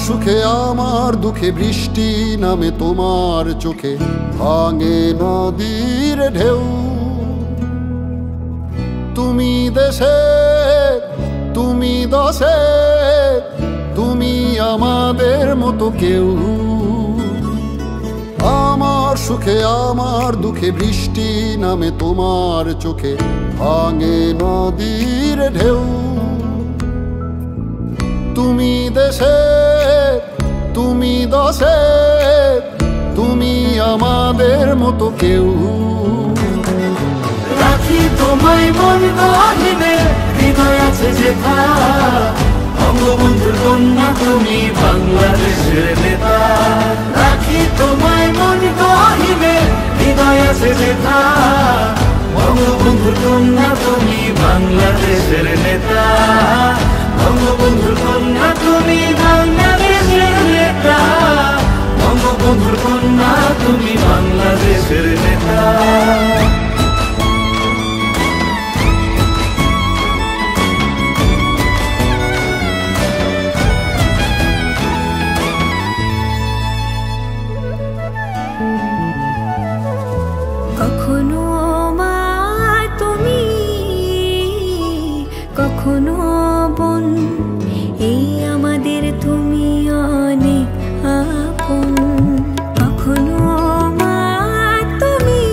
সুখে আমার দুঃখে বৃষ্টি নামে তোমার চোখে, ভাঙে নদীর ঢেউ। তুমি দেশে, তুমি দশে, তুমি আমাদের মতো কেউ। আমার সুখে আমার দুঃখে বৃষ্টি নামে তোমার চোখে, ভাঙে নদীর ঢেউ। তুমি দেশে, তুমি দশে, তুমি আমাদের মতো কেউ। রাখি তোমায় মন গহীনে, হৃদয় আছে যেথা। বঙ্গবন্ধুর কন্যা তুমি বাংলাদেশের নেতা। রাখি তোমায় মন গহীনে, হৃদয় আছে যেথা। বঙ্গবন্ধুর কন্যা তুমি বাংলাদেশের নেতা। বঙ্গবন্ধুর কন্যা তুমি বাংলাদেশের নেতা। বঙ্গবন্ধুর কন্যা তুমি বাংলাদেশের নেতা। কখনো মা তুমি, কখনো বোন, এই আমাদের তুমি অনেক আপন। কখনো মা তুমি,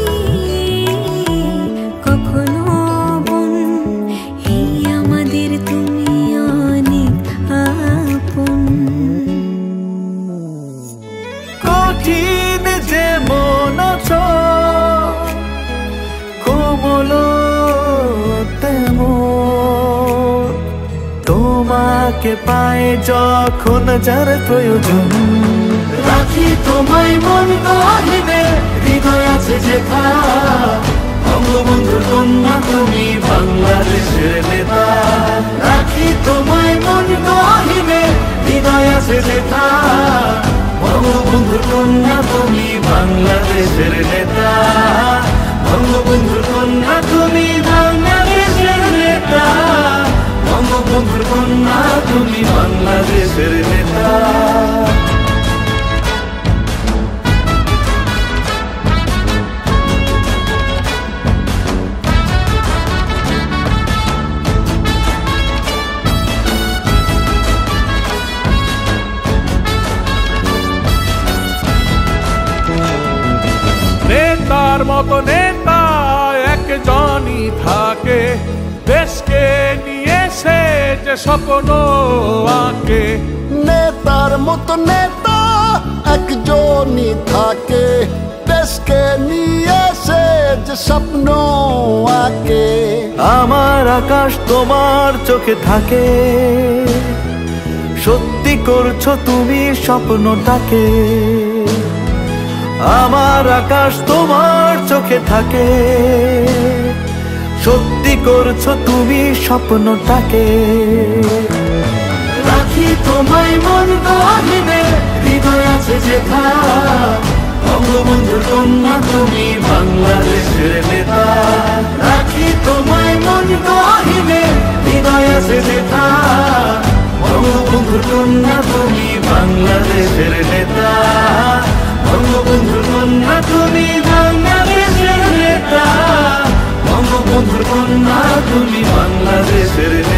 কখনো বোন, এই আমাদের তুমি অনেক আপন। কঠিন যে মন কোমল তেমন, তোমাকে পায় যখন যার প্রয়োজন। রাখি তোমায় মন গহীনে, হৃদয় আছে যেথা। বঙ্গবন্ধুর কন্যা তুমি বাংলাদেশের নেতা। রাখি তোমায় মন গহীনে, হৃদয় আছে যেথা। বঙ্গবন্ধুর কন্যা তুমি বাংলাদেশের নেতা। বঙ্গবন্ধুর কন্যা তুমি বাংলাদেশের নেতা। বঙ্গবন্ধুর কন্যা তুমি বাংলাদেশের নেতা। নেতার মতো নেতা একজনই থাকে, দেশকে নিয়ে সে যে স্বপ্ন আঁকে। নেতার মতো নেতা একজনই থাকে, দেশকে নিয়ে সে যে স্বপ্ন আঁকে। আমার আকাশ তোমার চোখে থাকে, সত্যি করছো তুমি স্বপ্নটাকে। আমার আকাশ তোমার চোখে থাকে, সত্যি করছো তুমি স্বপ্নটাকে। রাখি তোমায় মন গহীনে, হৃদয় আছে যেথা। বঙ্গবন্ধুর কন্যা তুমি বাংলাদেশের নেতা। রাখি তোমায় মন গহীনে, হৃদয় আছে যেথা। বঙ্গবন্ধুর কন্যা তুমি বাংলাদেশের নেতা। বঙ্গবন্ধুর কন্যা তুমি বাংলাদেশের নেতা। বঙ্গবন্ধুর কন্যা তুমি বাংলাদেশের নেতা।